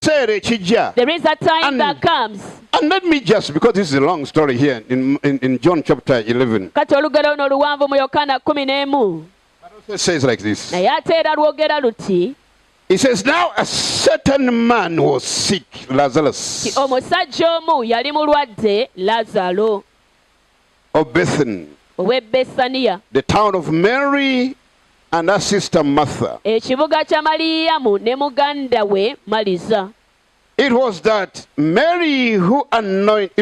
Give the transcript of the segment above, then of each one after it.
There is a time that comes. And let me just, because this is a long story here in John chapter 11. Kati olugero luno luwanvu mu Yokaana 11. It says like this. Naye ate era lwogera luti. It says, now a certain man was sick, Lazarus, Omusajja omu yali mulwadde Lazaro of Bethany, ow'e Besaniya, the town of Mary and her sister Martha. ekibuga kya Maliyamu ne muganda we Maliza. It was that Mary who anointed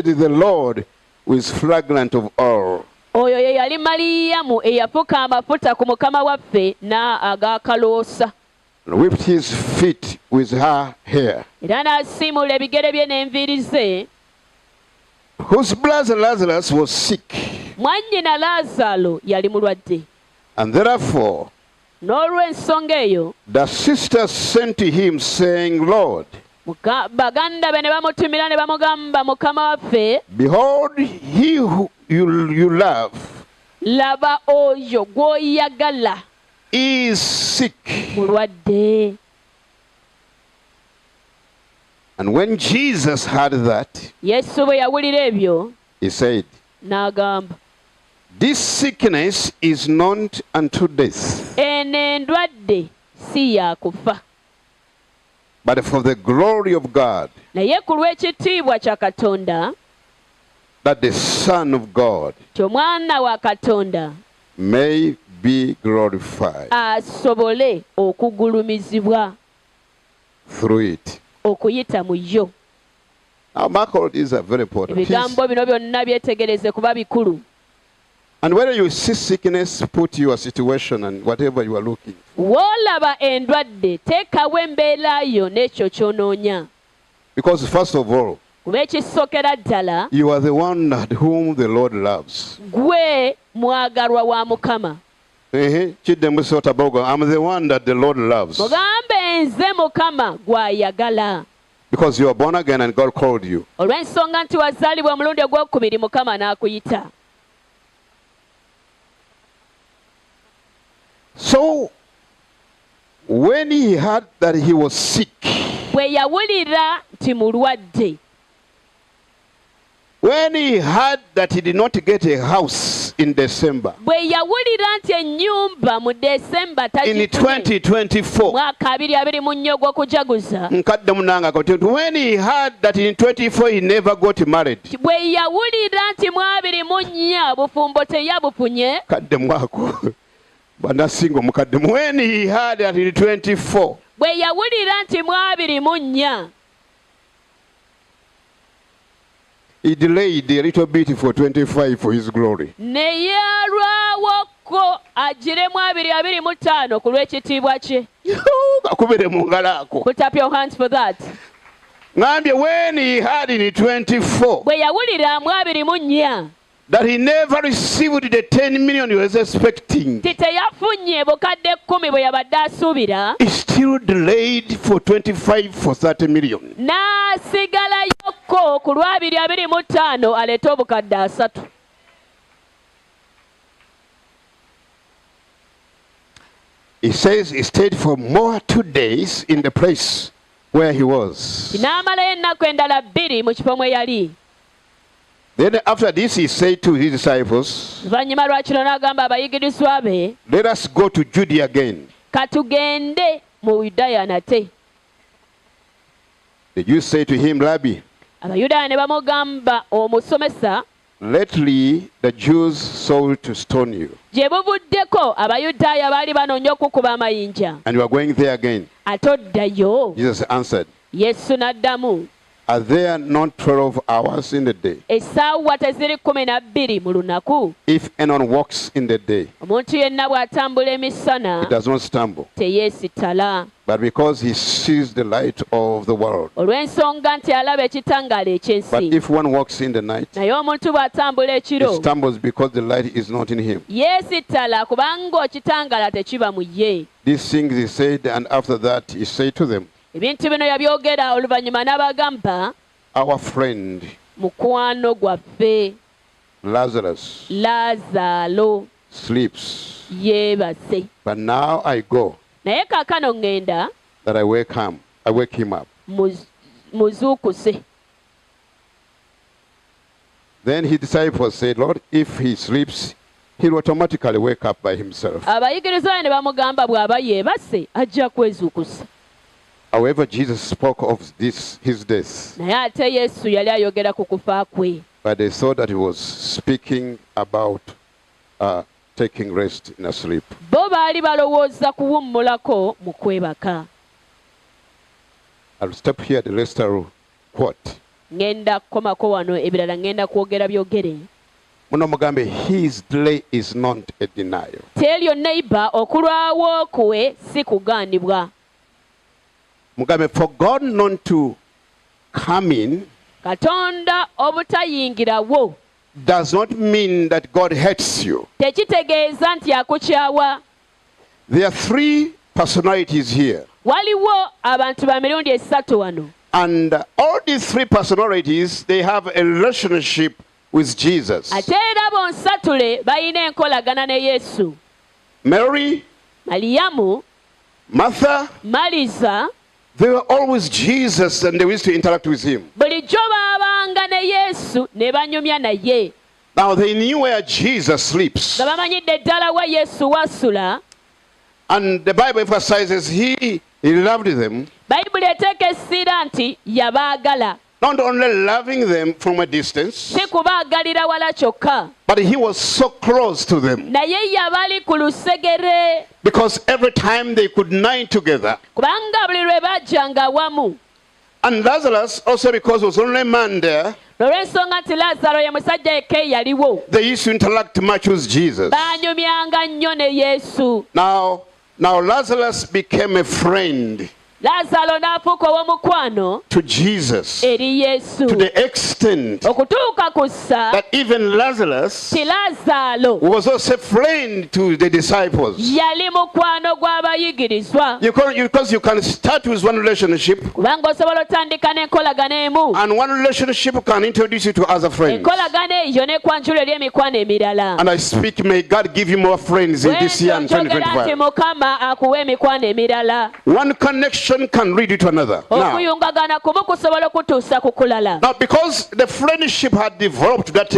the Lord with fragrant of oil. Oyo ye yali Maliyamu eyafuka amafuta ku Mukama waffe ag'akaloosa. Whipped his feet with her hair. Era n'asiimula ebigere bye n'enviiri ze. Whose brother Lazarus was sick. Mwannyina Lazaalo yali mulwadde. And therefore, n'olw'ensonga eyo, the sisters sent to him, saying, Lord, baganda be ne bamutumira ne bamugamba, Mukama waffe, behold, he who you love laba oyo gw'oyagala is sick. Mulwadde. And when Jesus heard that, Yesu bwe yawulira ebyo, he said, n'agamba, this sickness is not unto death, eno endwadde si ya kufa, but for the glory of God, naye ku lw'ekitiibwa kya Katonda, that the Son of God ky'omwana wa Katonda may be glorified asobole okugulumizibwa through it. okuyita mu yo. Now, mark all these are very important. Ebigambo bino byonna byetegereze kuba bikulu. And whether you see sickness, put your situation and whatever you are looking. W'olaba endwadde, teekawo embeera yo n'ekyo ky'onoonya. Because first of all, Kuba ekisookera ddala, you are the one at whom the Lord loves. gwe mwagalwa wa Mukama. I'm the one that the Lord loves. Mugambe nze Mukama gw'ayagala. Because you are born again and God called you. Olw'ensonga nti wazaalibwa omulundi ogwokubiri Mukama n'akuyita. So, when he heard that he was sick, Bwe yawulira nti mulwadde, when he heard that he did not get a house in December, bwe yawulira nti ennyumba mu Desemba in tagifune 2024, mwaka 2024 ogw'okujaguza, when he heard that in 24 he never got married, bwe yawulira nti mu 2024 bufumbo teyabufunye, when he heard that in 24, bwe yawulira nti mu 2024 he delayed a little bit for 25 for his glory. ne yalwawoko agire mu 2025 ku lw'ekitiibwa kye. Put up your hands for that. When he heard in 24 Bwe yawulira mu 2024 that he never received the 10 million he was expecting, ti teyafunye bukadde 10 bwe yabadde asuubira, he still delayed for 25 for 30 million. n'asigalayoko ku lwa 2025 aleete obukadde 3. He says he stayed for more 2 days in the place where he was. N'amalayo ennaku endala 2 mu kifo mwe yali. Then after this he said to his disciples, Luvannyuma lwa kino n'agamba abayigirizwa be, let us go to Judea again. katugende mu Yudaya nate. The Jews say to him, Rabbi, Abayudaaya ne bamugamba, omusomesa, lately the Jews sought to stone you, gye buvuddeko Abayudaaya baali banoonya okukuba amayinja, and you are going there again. ate oddayo. Jesus answered, Yesu n'addamu, are there not 12 hours in the day? essaawa teziri 12 mu lunaku? If anyone walks in the day, Omuntu yenna bw'atambula emisana he does not stumble, teyeesittala, but because he sees the light of the world. olw'ensonga nti alaba ekitangaala But eky'ensi. if one walks in the night, Naye omuntu bw'atambula he ekiro, stumbles because the light is not in him. yeesittala kubanga ekitangaala tekiba mu ye. These things he said, and after that he said to them, Ebintu bino yabyogera, oluvannyuma n'abagamba, our friend mukwano gwaffe Lazarus Laazaalo sleeps, yeebase. but now I go Naye kaakano ŋŋenda that I wake him up. muzuukuse. Then his disciples said, Lord, if he sleeps, he'll automatically wake up by himself. Abayigiriza ne bamugamba bw'aba yeebase ajja kwezuukusa. However, Jesus spoke of his death. Naye ate Yesu yali ayogera ku kufa kwe. But they thought that he was speaking about taking rest in a sleep. Bo baali balowooza kuwummulako mu kwebaka. I'll stop here. The rest are what? Ngenda kukomako wano ebirala ngenda kwogera byogere. Muno mugambe, his delay is not a denial. Tell your neighbor okulwawo kwe si kugaanibwa. Mugambe, for God not to come in Katonda obutayingirawo does not mean that God hates you. tekitegeeza nti akukyawa. There are three personalities here. Waliwo abantu ba mirundi esatu wano. And all these three personalities, they have a relationship with Jesus. Ate era bonsatule balina enkolagana ne Yesu. Mary, Maliyamu, Martha, Maliza, they were always Jesus and they used to interact with him. bulijjo baabanga ne Yesu ne banyumya naye. Now they knew where Jesus sleeps. Nga bamanyidde ddala wa Yesu wasula. And the Bible emphasizes he loved them. Bayibuli eteeka essira nti yabaagala. Not only loving them from a distance, Si kubaagalira wala kyokka. but he was so close to them. Naye yabali ku lusegere. Because every time they could dine together. Kubanga buli lwe bajjanga wamu. And Lazarus, also because there was only a man there, Olw'ensonga nti Lazaalo ye musajja yekka yaliwo. they used to interact much with Jesus. Baanyumyanga nnyo ne Yesu. Now Lazarus became a friend Lazaalo n'afuuka ow'omukwano to Jesus eri Yesu. to the extent Okutuuka ku ssa that even Lazarus ti Lazaalo was also a friend to the disciples. yali mukwano gw'abayigirizwa. Because you can start with one relationship, Kubanga osobola otandika n'enkolagana emu. and one relationship can introduce you to other friends. Enkolagana eyo n'ekwanjula eri emikwano emirala. And I speak, may God give you more friends in this year and Kyogera nti 2025. Mukama akuwa emikwano emirala. One connection can lead you to another. Okuyungagana kumu kusobola okutuusa ku kulala. Now, because the friendship had developed that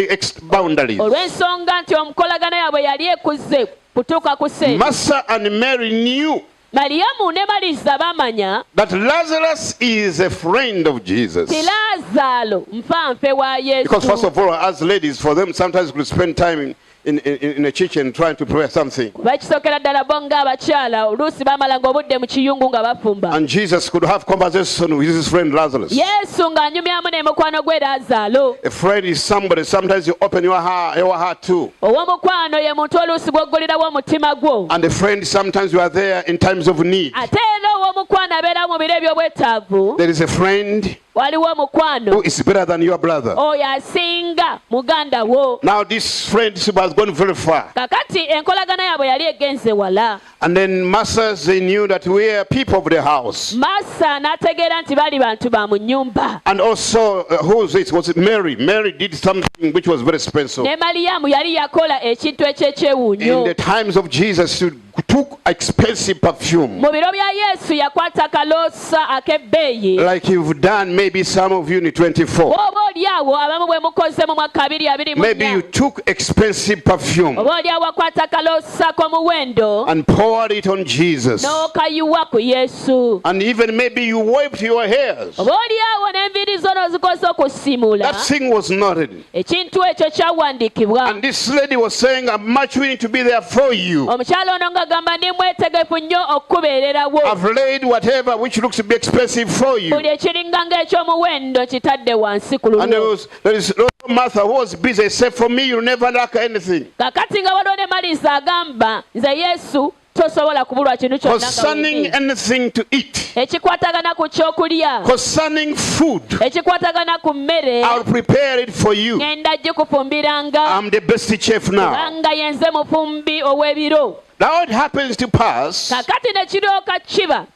boundaries, Olw'ensonga nti omukolagana yaabwe yali ekuze kutuuka ku seeri. Martha and Mary knew Maliyamu ne Maliza bamanya that Lazarus is a friend of Jesus. ti Lazaalo nfanfe wa Because first Yesu. of all, as ladies, for them sometimes could spend time in a kitchen trying to prepare something. Bakisookera ddala bo ng'abakyala oluusi baamalanga obudde mu kiyungu nga bafumba. And Jesus could have conversation with his friend Lazarus. Yesu ng'anyumyamu ne mukwano gwe Lazaalo. A friend is somebody, sometimes you open your heart too. Ow'omukwano ye muntu oluusi gw'oggulirawo omutima gwo. And a friend, sometimes you are there in times of need. Ate era ow'omukwano abeera mu biro eby'obwetaavu. There is a friend Waliwo omukwano who is better than your brother. oyo asinga muganda wo. Now this friendship has gone very far. Kakati enkolagana yaabwe yali egenze wala. And then masters, they knew that we are people of the house. Masa n'ategeera nti bali bantu ba mu nnyumba. And also, who was it? Was it Mary? Mary did something which was very special. Ne Maliyamu yali yakola ekintu eky'ekyewuunyo. In the times of Jesus, she took expensive perfume. Mu biro bya Yesu yakwata kaloosa ak'ebbeeyi. Like you've done, maybe some of you in 24. Oba oli awo abamu bwe mukoze mu mwaka 2024. Maybe you took expensive perfume Oba oli awo akwata kaloosa k'omuwendo and poured it on Jesus. n'okayiwa ku Yesu. And even maybe you wiped your hairs. Oba oli awo n'enviiri zo n'ozikoze okusimula. That thing was noted. Ekintu ekyo kyawandiikibwa. And this lady was saying, I'm much willing to be there for you. Omukyala ono ng'agamba ndi mwetegefu nnyo okukubeererawo. I've laid whatever which looks to be expensive for you. Buli ekiringa ng'eky'omuwendo kitadde wansi ku And there lulwo. is Martha who was busy. Said, for me, you'll never lack anything. Kakati nga waliwo ne Maliza agamba nze Yesu tosobola kubulwa kintu kyonna nga Concerning wendi. anything to eat, Ekikwatagana ku kyokulya. concerning food, Ekikwatagana ku mmere. I'll prepare it for you. Ngenda gikufumbiranga. I'm the best chef now. Kubanga yenze mufumbi ow'ebiro. Now it happens to pass Kakati ne kiryoka kiba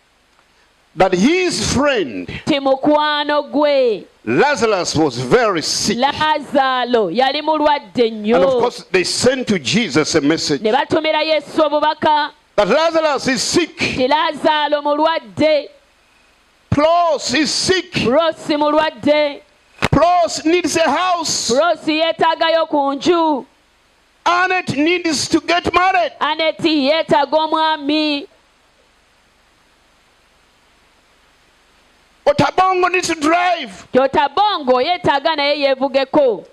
that his friend ti mukwano gwe Lazarus was very sick. Lazaalo yali mulwadde And of nnyo. course, they sent to Jesus a message Ne batumira Yesu obubaka that Lazarus is sick. ti Lazaalo mulwadde. Pros is sick. Prosi mulwadde. Pros needs a house. Prosi yeetaagayo ku nju. Annette needs to get married. Aneti yeetaaga omwami. Otabongo needs to drive. Otabongo yeetaaga naye yeevugeko.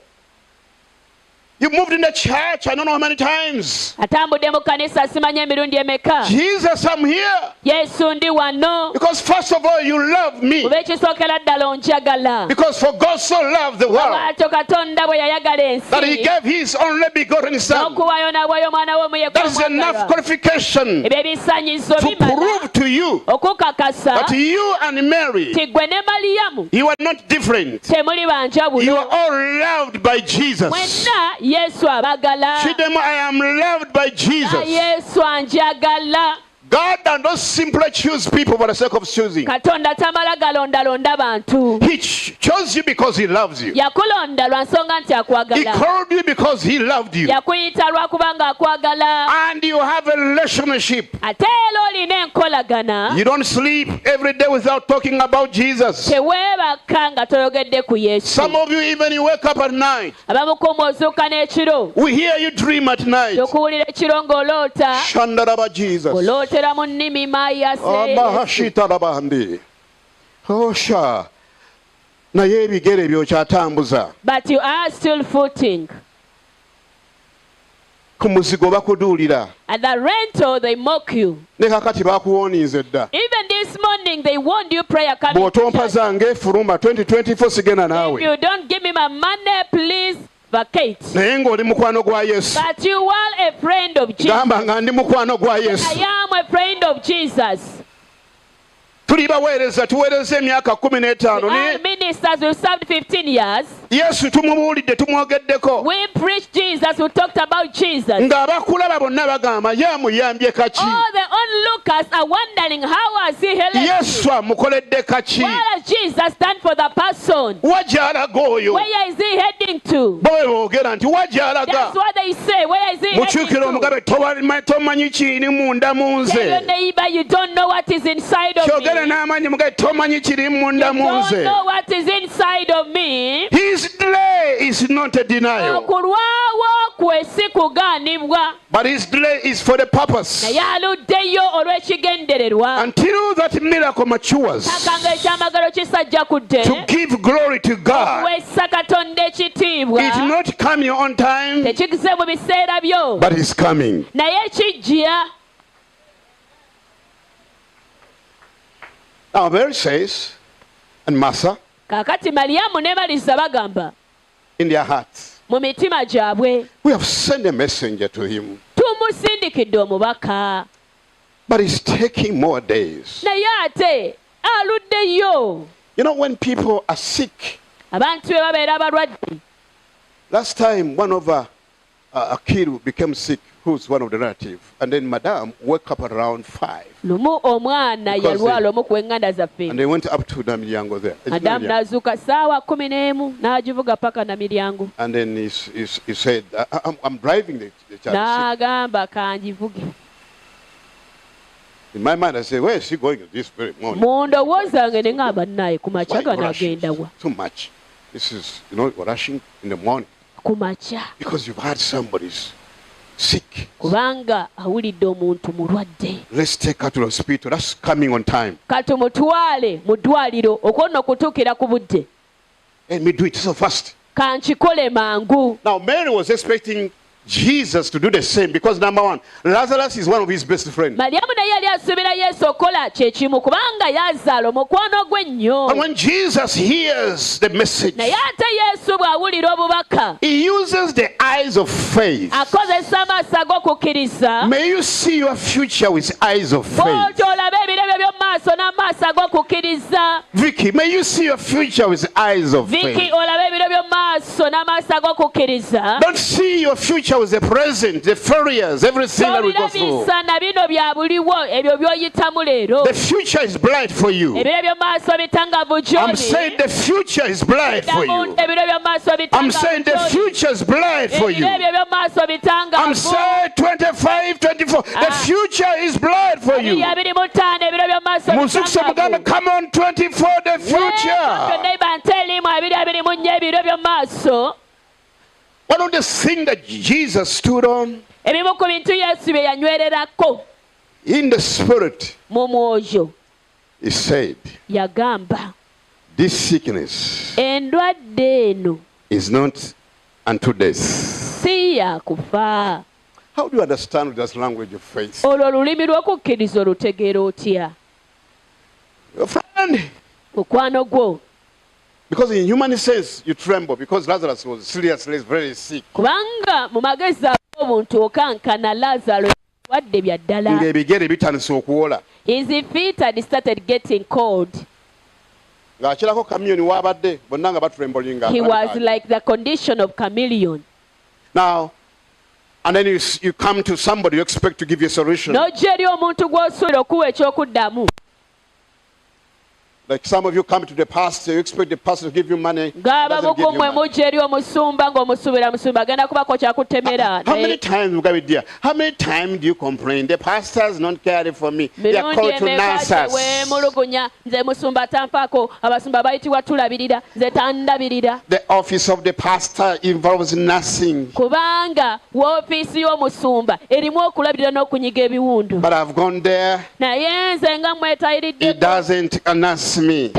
You moved in the church, I don't know how many times. Atambudde mu kanisa simanyi emirundi emeka. Jesus, I'm here. Yesu ndi wano. Because first of all, you love me. Kuba ekisookera ddala onjagala. Because for God so loved the world Bw'atyo Katonda bwe yayagala that he ensi. gave his only begotten son. N'okuwaayo n'awaayo omwana we omu That is enough yeekwa qualification ebyo ebisaanyizo to bimala prove to you okukakasa that you and Mary, ti ggwe ne Maliyamu you are not different. temuli You banjawulo. are all loved by Jesus. Mwenna Yesu abagala. Chidema, I am loved by Na Jesus. Yesu anjagala. God does not simply choose people for the sake of choosing. Katonda tamala galondalonda bantu. He chose you because he loves you. Yakulonda lwa nsonga nti He akwagala. called you because he loved you. Yakuyita lwakubanga akwagala. And you have a relationship. Ate era olina enkolagana. You don't sleep every day without talking about Jesus. Teweebaka nga toyogedde ku Yesu. Some of you, even you wake up at night, Abamu ku mwozuuka n'ekiro. we hear you dream at night. Tokuwulira ekiro ng'oloota. Shandaraba Jesus. Olootera mu nnimi maayase. Amahashitarabandi. Osha. Naye ebigere by'okyatambuza. But you are still footing. Ku muzigo bakuduulira. At the rental they mock you. Ne kakati bakuwoniize dda. Even this morning they warned you prayer coming to Bw'otompa church. zange efuluma 2024 sigenda If naawe. you don't give me my money, please vacate. Naye ng'oli mukwano gwa Yesu. But you are a friend of Jesus. Gamba nga ndi mukwano gwa I Yesu. am a friend of Jesus. Tuli baweereza tuweereza emyaka 15 Our naye ministers who served 15 years. Yesu tumubuulidde tumwogeddeko. We preached Jesus. We talked about Jesus. Ng'abakulaba bonna bagamba yamuyambye kaki. All the onlookers are wondering how has he helped you? Yesu amukoledde kaki. Where has Jesus done for the person? Wajja alaga oyo. Where is he heading to? Bo bwe boogera nti wajja alaga. That's what they say. Where is he heading Mukyukire to? omugabe tomanyi kiri munda mu Tell your nze. neighbor you don't know what is inside of Kyogere me. n'amaanyi mugabe tomanyi kiri munda mu Don't nze. know what is inside of me. His delay is not a denial. Okulwawo kwe si kugaanibwa. But his delay is for the purpose. Naye aluddeyo olw'ekigendererwa. Until that miracle matures. Takanga ekyamagalo kisajja kudde. To give glory to God. Wessa Katonda ekitiibwa. It's not coming on time, Tekikize mu biseera byo. but it's coming. Naye kijja. Now Mary says, and Martha, Kaakati Maliyamu ne Malisa bagamba in their hearts, mu mitima gyabwe. we have sent a messenger to him, Tumusindikidde omubaka. but it's taking more days. Naye ate aluddeyo. You know, when people are sick, Abantu be babeera abalwadde. last time one of a kid became sick, who's one of the relatives, and then Madame woke up around 5, Lumu omwana Because yalwala omu ku eŋŋanda and zaffe. they went up to Namiryango there. Adamu n'azuuka ssaawa 11 n'agivuga paka na miryango. And then he said, I'm driving the child. N'agamba kangivuge. In my mind, I said, where is she going this very morning? Mu ndowooza zange ne ŋŋamba naye ku Why makya you rushing gano agenda wa? too much? This is, we're rushing in the morning Ku makya. because you've had somebody's sick. Kubanga awulidde omuntu mulwadde. Let's take her to the hospital. That's coming on time. Katumutwale mu ddwaliro okwonna okutuukira ku budde. Let me do it so fast. Kankikole mangu. Now, Mary was expecting Jesus to do the same because, number one, Lazarus is one of his best friends. Maliyamu naye yali asuubira Yesu okukola kye kimu kubanga yazaala omukwano gwe ennyo. And when Jesus hears the message, Naye ate Yesu bw'awulira obubaka he uses the eyes of faith. akozesa amaaso ag'okukkiriza. May you see your future with eyes of faith. Bw'otyo olabe ebirebe by'omu maaso n'amaaso ag'okukkiriza. Vicky, may you see your future with eyes of Viki faith. olabe ebirebe by'omu maaso n'amaaso ag'okukkiriza. Don't see your future with the present, the failures, everything that we go through. Tobirabisa na bino byabuliwo ebyo by'oyitamu leero. The future is bright for you. Ebire by'omu maaso bitangavu I'm gy'oli. saying the future is bright for you. Ebire by'omu maaso I'm saying the bitangavu gy'oli. future is bright for you. Ebire by'omu maaso I'm bitangavu. saying 25 5:24. The future is bright for you. Musuksa mugambe, come on 24, the future. One of the things that Jesus stood on in the spirit, he said, this sickness is not unto death. How do you understand this language of faith? Your friend, because in human sense you tremble because Lazarus was seriously very sick. His feet had started getting cold. He was like the condition of chameleon. Now, and then you come to somebody you expect to give you a solution. Like some of you come to the pastor, you expect the pastor to give you money. Doesn't give you money. How many times, how many times do you complain? The pastor is not caring for me. They are called to nonsense. The office of the pastor involves nothing. But I've gone there. It doesn't announce me.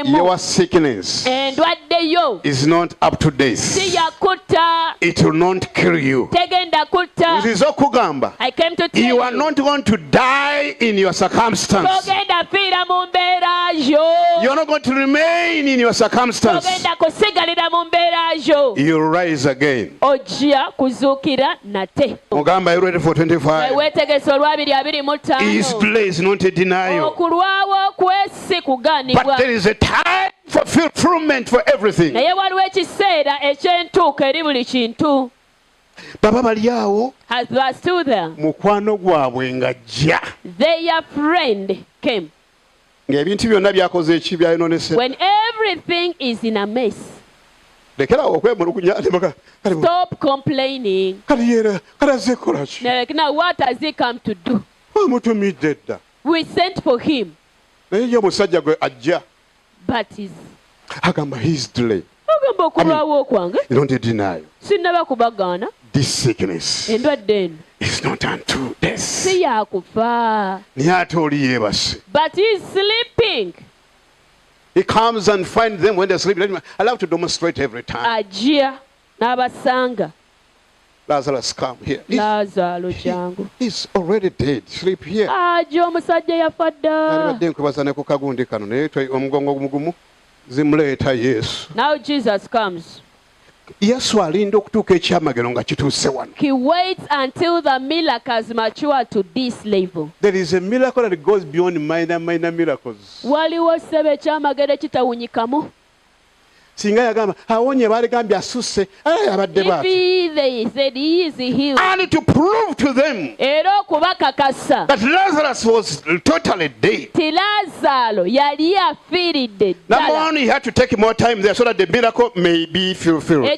Your sickness is not up to date. It will not kill you. I came to tell you are not going to die in your circumstance. You are not going to remain in your circumstance. You will rise again. Mugamba, are you ready for 25? His place not a denial. But there is a time for fulfillment for everything. Baba bali awo, mukwano gwabwe ng'ajja. Their friend came. Ng'ebintu byonna byakoze eki byayononese. When everything is in a mess, stop complaining. Now what has he come to do? We sent for him. But he's delayed. Don't deny. This sickness is not unto death. But he's sleeping. He comes and finds them when they're sleeping. I love to demonstrate every time. Lazarus, come here. He's already dead. Sleep here. Now Jesus comes. He waits until the miracles mature to this level. There is a miracle that goes beyond minor miracles. If they said he is healed, and to prove to them that Lazarus was totally dead. Number one, he had to take more time there so that the miracle may be fulfilled.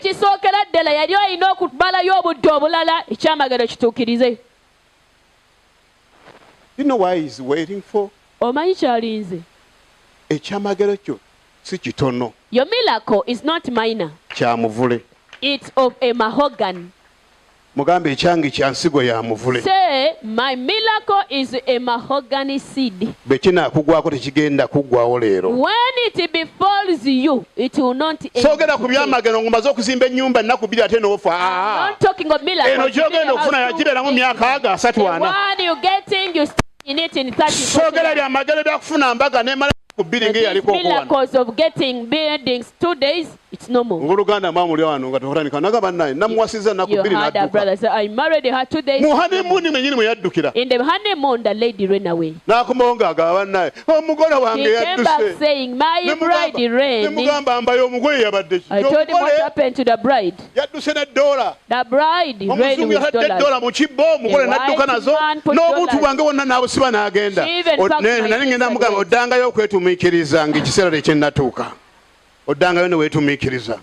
You know why he's waiting for? Your miracle is not minor. It's of a mahogany. Say, my miracle is a mahogany seed. When it befalls you, it will not end. I'm not talking of miracles. The one you're getting, you stay in it in 30 miracles of getting buildings 2 days, it's no more. Your other brother said, I married her 2 days. In the honeymoon, the lady ran away. He came back saying, my bride ran. I told him what happened to the bride. The bride ran with dollars.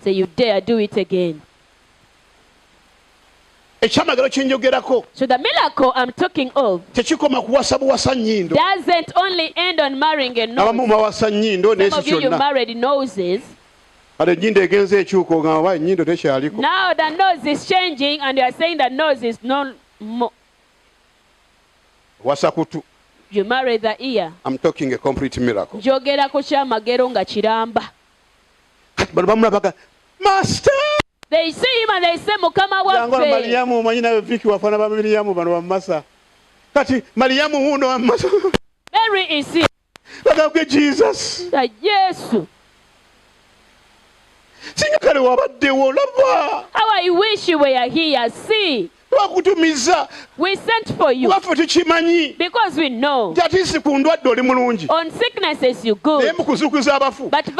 So you dare do it again. So the miracle I'm talking of doesn't only end on marrying a nose. Some of you married noses. Now the nose is changing and you are saying the nose is no more. You marry the ear. I'm talking a complete miracle. Master! They see him and they say, Mukama wafe. Mary is here. Jesus. Yes. How I wish you were here. See. We sent for you because we know on sicknesses you good, but the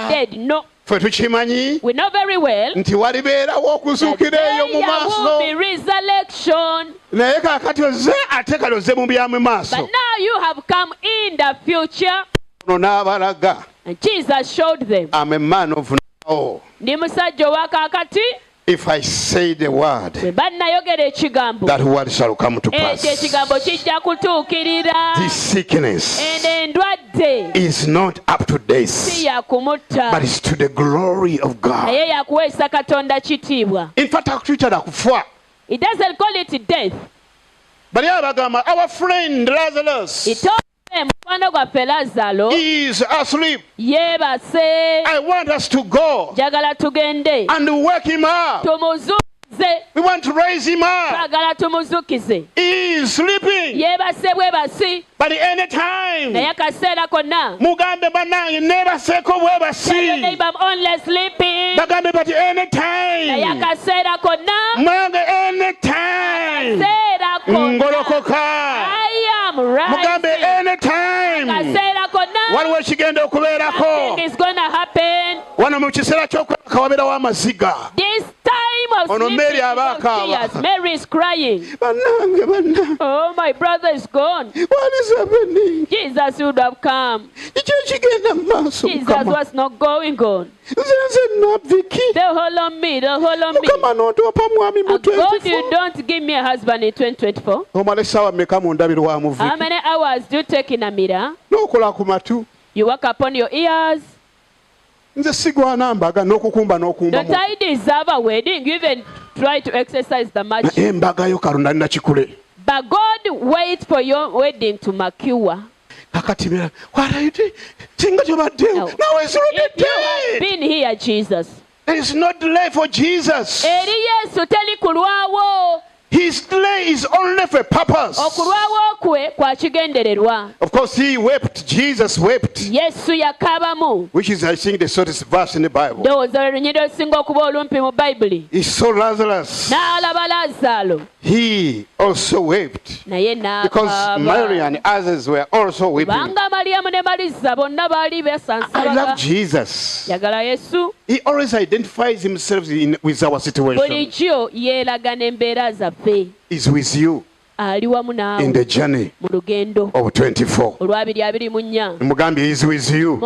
dead no. We know very well that there will be resurrection. But now you have come in the future. And Jesus showed them. I'm a man of now. If I say the word, that word shall come to pass. This sickness is not up to this, but it's to the glory of God. In fact, it doesn't call it death. But our friend Lazarus, he told them, he is asleep. I want us to go and wake him up. We want to raise him up. He is sleeping. But any time, Mugambe banange never seko webasi. Bagambe but any time, Mange any time, Ngolokoka. Mugambe any time. Waliwo kigenda okubeerako. Wano mu kiseera ky'okwebaka wabeerawo amaziga. Ono Mary abakaaba. Mary is crying. Oh, my brother is gone. What is happening? Jesus would have come. Jesus was not going on. They'll hold on me. They'll hold on me. God, you don't give me a husband in 2024. How many hours do you take in a mirror? You work upon your ears. Don't I deserve a wedding? You even try to exercise the magic. But God waits for your wedding to mature. What are you doing? Now it's already dead. You have been here, Jesus. There is no delay for Jesus. His delay is only for purpose. Of course, he wept. Jesus wept. Which is, I think, the shortest verse in the Bible. He saw Lazarus. He also wept. Because Mary and others were also weeping. I love Jesus. He always identifies himself with our situation. Is with you in the journey of 24. Mugambi is with you.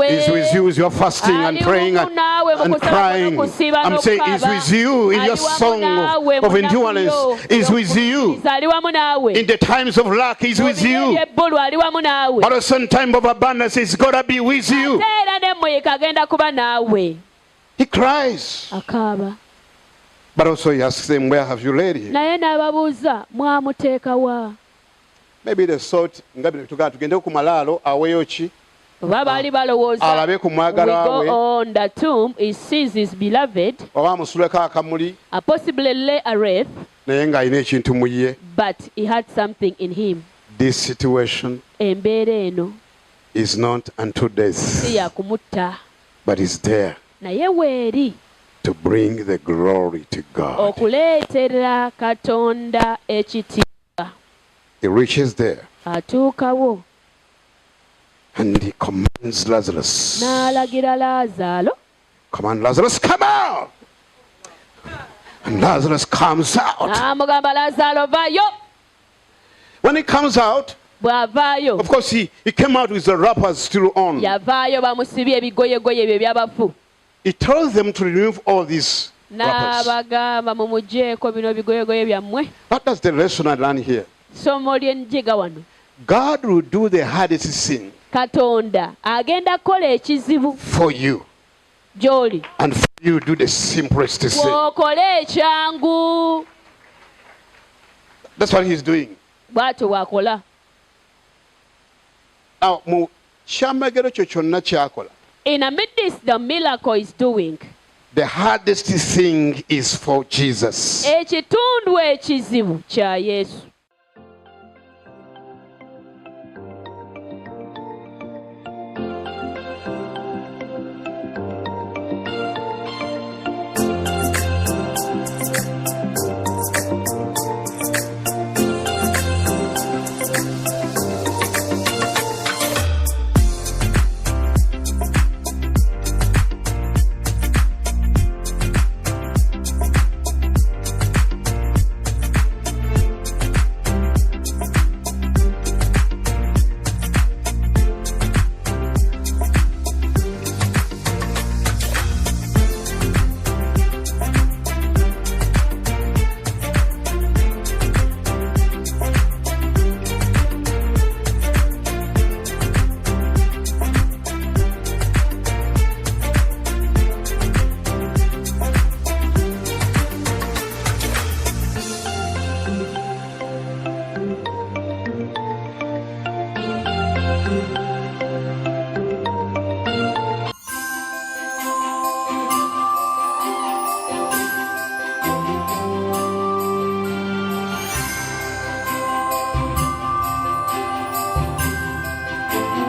Is with you with your fasting and praying and crying. I'm saying is with you in your song of endurance. Is with you in the times of lack. Is with you. But at some time of abundance, it's gotta be with you. He cries. But also he asks them, where have you laid him? Maybe they thought, we go on the tomb, he sees his beloved, possibly lay a wreath, but he had something in him. This situation is not unto death, but is there to bring the glory to God. He reaches there and he commands Lazarus. Command Lazarus, come out! And Lazarus comes out. When he comes out, of course he came out with the wrappers still on. He tells them to remove all these n'abagamba mumugyeko bino bigoyegoye byammwe. What does the lesson I learn here? Somo lyenjiga wano. God will do the hardest thing. Katonda agenda kukola ekizibu for you. Gy'oli. And for you do the simplest thing. Okole ekyangu. That's what he's doing. Bw'atyo bw'akola. Now, mu kyamagero kyo kyonna ky'akola. In amidst the miracle is doing. The hardest thing is for Jesus. Ekitundu ekizibu kya Yesu.